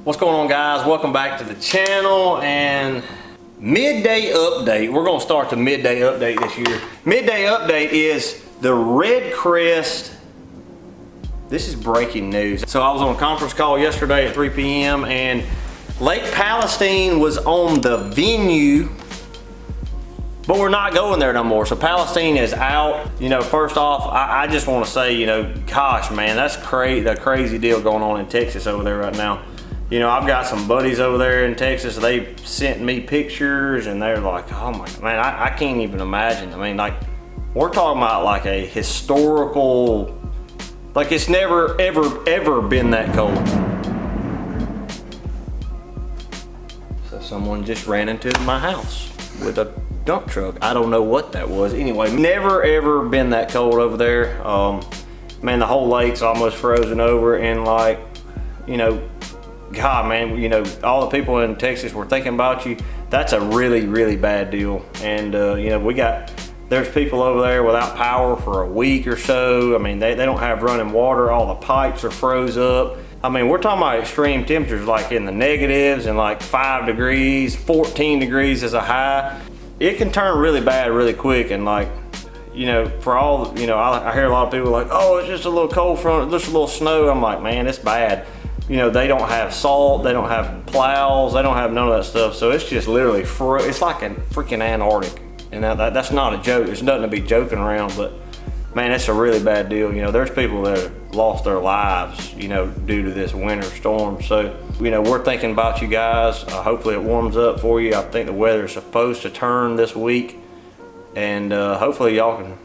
What's going on, guys? Welcome back to the channel and midday update. We're going to start the midday update this year. Midday update is the Red Crest. This is breaking news. So I was on a conference call yesterday at 3 p.m. and Lake Palestine was on the venue, but we're not going there no more. So Palestine is out. You know, first off, I just want to say, you know, gosh, man, that's the crazy deal going on in Texas over there right now. You know, I've got some buddies over there in Texas. They sent me pictures and they're like, oh my, man, I can't even imagine. I mean, like, we're talking about like a historical, like it's never, ever been that cold. So someone just ran into my house with a dump truck. I don't know what that was. Anyway, never ever been that cold over there. Man, the whole lake's almost frozen over, and like, you know, God, man, you know, all the people in Texas were thinking about you. That's a really, really bad deal. And, you know, there's people over there without power for a week or so. I mean, they don't have running water. All the pipes are froze up. I mean, we're talking about extreme temperatures like in the negatives and like 5 degrees, 14 degrees is a high. It can turn really bad really quick. And like, you know, for all, you know, I hear a lot of people like, oh, it's just a little cold front, just a little snow. I'm like, man, it's bad. You know, they don't have salt, they don't have plows, they don't have none of that stuff. So it's just literally, it's like a freaking Antarctic. And that's not a joke. There's nothing to be joking around, but man, it's a really bad deal. You know, there's people that have lost their lives, you know, due to this winter storm. So, you know, we're thinking about you guys. Hopefully it warms up for you. I think the weather is supposed to turn this week, and hopefully y'all can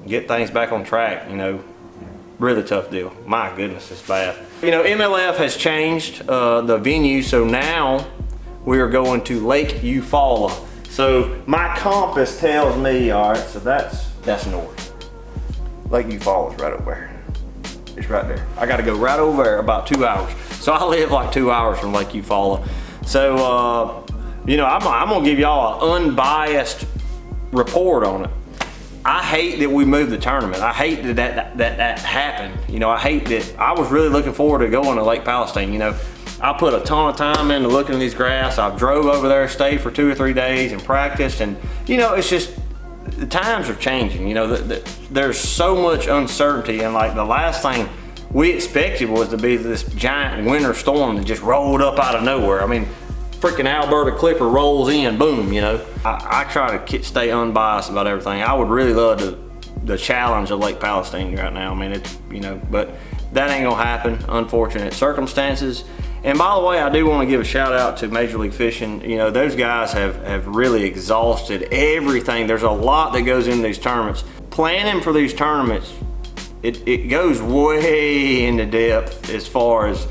get things back on track, you know. Really tough deal. My goodness, it's bad. You know, MLF has changed the venue, so now we are going to Lake Eufaula. So my compass tells me, all right, so that's north. Lake Eufaula is right over there. It's right there. I got to go right over there, about 2 hours. So I live like 2 hours from Lake Eufaula. So, you know, I'm gonna give y'all an unbiased report on it. I hate that we moved the tournament. I hate that happened. You know, I hate that. I was really looking forward to going to Lake Palestine. You know, I put a ton of time into looking at these graphs. I drove over there, stayed for 2 or 3 days and practiced. And, you know, it's just, the times are changing. You know, there's so much uncertainty. And like the last thing we expected was to be this giant winter storm that just rolled up out of nowhere. I mean, freaking Alberta Clipper rolls in, boom, you know. I try to stay unbiased about everything. I would really love the challenge of Lake Palestine right now. I mean, it's, you know, but that ain't gonna happen, unfortunate circumstances. And by the way, I do want to give a shout out to Major League Fishing. You know, those guys have really exhausted everything. There's a lot that goes into these tournaments. Planning for these tournaments, it goes way into depth as far as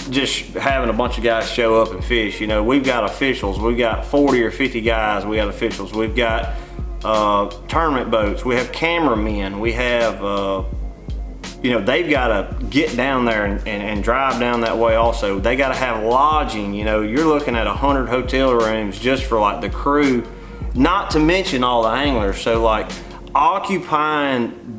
just having a bunch of guys show up and fish. You know, we've got officials. We've got 40 or 50 guys. We got officials. We've got tournament boats. We have cameramen. We have, you know, they've got to get down there and drive down that way also. They got to have lodging. You know, you're looking at 100 hotel rooms just for like the crew, not to mention all the anglers. So like occupying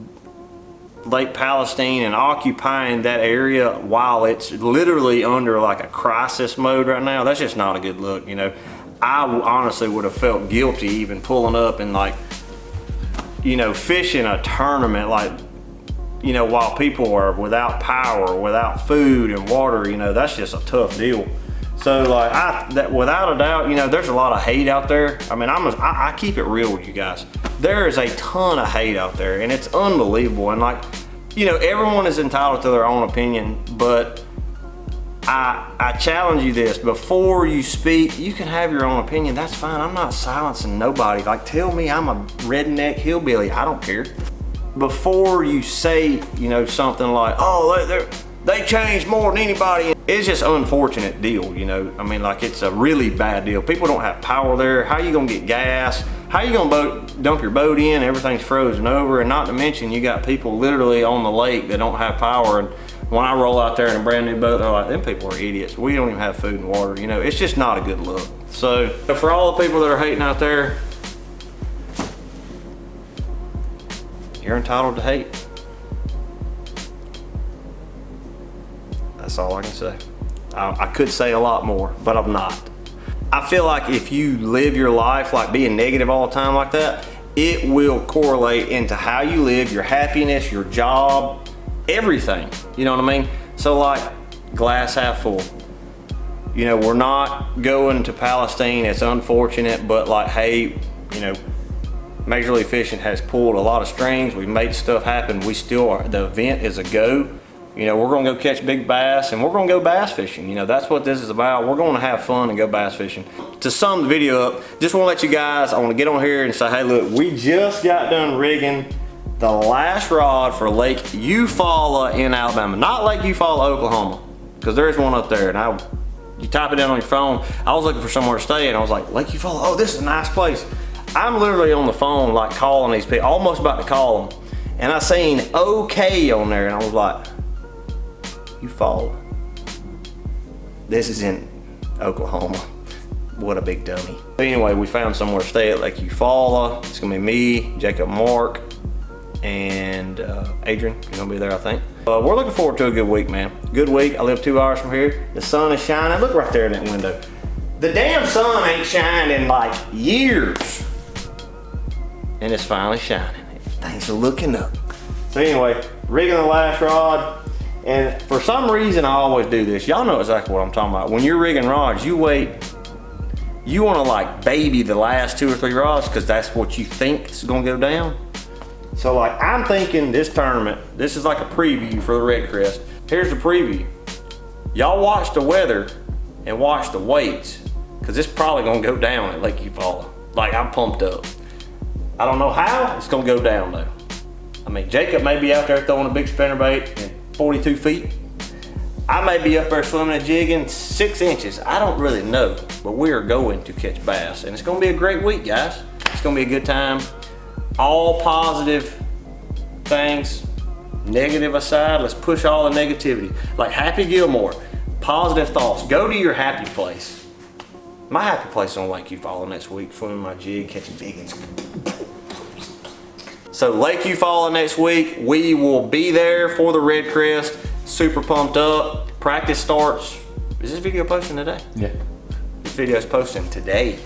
Lake Palestine and occupying that area while it's literally under like a crisis mode right now, that's just not a good look. You know, I honestly would have felt guilty even pulling up and like, you know, fishing a tournament, like, you know, while people are without power, without food and water. You know, that's just a tough deal. So like, that without a doubt, you know, there's a lot of hate out there. I mean, I keep it real with you guys. There is a ton of hate out there, and it's unbelievable. And like, you know, everyone is entitled to their own opinion, but I challenge you this: before you speak, you can have your own opinion. That's fine. I'm not silencing nobody. Like, tell me I'm a redneck hillbilly. I don't care. Before you say, you know, something like, oh, they changed more than anybody. It's just an unfortunate deal, you know. I mean, like, it's a really bad deal. People don't have power there. How you gonna get gas? How you gonna dump your boat in? Everything's frozen over, and not to mention you got people literally on the lake that don't have power. And when I roll out there in a brand new boat, they're like, them people are idiots. We don't even have food and water. You know, it's just not a good look. So for all the people that are hating out there, you're entitled to hate. That's all I can say. I could say a lot more, but I'm not. I feel like if you live your life like being negative all the time like that, it will correlate into how you live, your happiness, your job, everything. You know what I mean? So like, glass half full. You know, we're not going to Palestine. It's unfortunate, but like, hey, you know, Major League Fishing has pulled a lot of strings. We've made stuff happen. We still are, the event is a go. You know, we're gonna go catch big bass and we're gonna go bass fishing. You know, that's what this is about. We're gonna have fun and go bass fishing. To sum the video up, just wanna let you guys, I wanna get on here and say, hey look, we just got done rigging the last rod for Lake Eufaula in Alabama. Not Lake Eufaula, Oklahoma, because there's one up there. And you type it in on your phone. I was looking for somewhere to stay and I was like, Lake Eufaula, oh, this is a nice place. I'm literally on the phone like calling these people, almost about to call them. And I seen okay on there and I was like, Eufaula. This is in Oklahoma. What a big dummy. But anyway, we found somewhere to stay at Lake Eufaula. It's gonna be me, Jacob, Mark, and Adrian. You're gonna be there, I think. We're looking forward to a good week, man. Good week. I live 2 hours from here. The sun is shining. Look right there in that window. The damn sun ain't shined in like years. And it's finally shining. Things are looking up. So anyway, rigging the last rod. And for some reason, I always do this. Y'all know exactly what I'm talking about. When you're rigging rods, you wait. You want to like baby the last 2 or 3 rods because that's what you think is going to go down. So like I'm thinking this tournament, this is like a preview for the Red Crest. Here's the preview. Y'all watch the weather and watch the weights because it's probably going to go down at Lake Eufaula. Like I'm pumped up. I don't know how it's going to go down though. I mean, Jacob may be out there throwing a big spinnerbait and 42 feet. I may be up there swimming and jigging 6 inches. I don't really know, but we are going to catch bass. And it's gonna be a great week, guys. It's gonna be a good time. All positive things, negative aside, let's push all the negativity. Like Happy Gilmore, positive thoughts. Go to your happy place. My happy place is on Lake Eufaula next week, swimming my jig, catching biggins. So Lake Eufaula next week, we will be there for the Red Crest. Super pumped up. Practice starts, is this video posting today? Yeah. This video is posting today.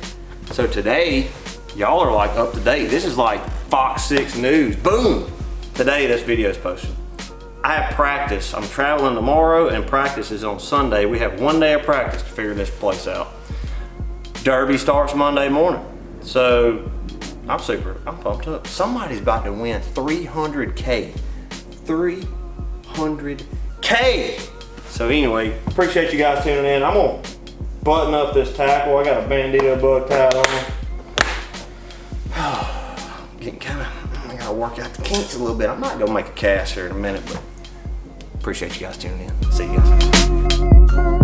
So today, y'all are like up to date. This is like Fox 6 News. Boom! Today this video is posting. I have practice. I'm traveling tomorrow and practice is on Sunday. We have 1 day of practice to figure this place out. Derby starts Monday morning. So I'm pumped up. Somebody's about to win 300K. 300K. So anyway, appreciate you guys tuning in. I'm gonna button up this tackle. I got a Bandito bug tied on. Getting kind of, I gotta work out the kinks a little bit. I might go make a cast here in a minute, but appreciate you guys tuning in. See you guys.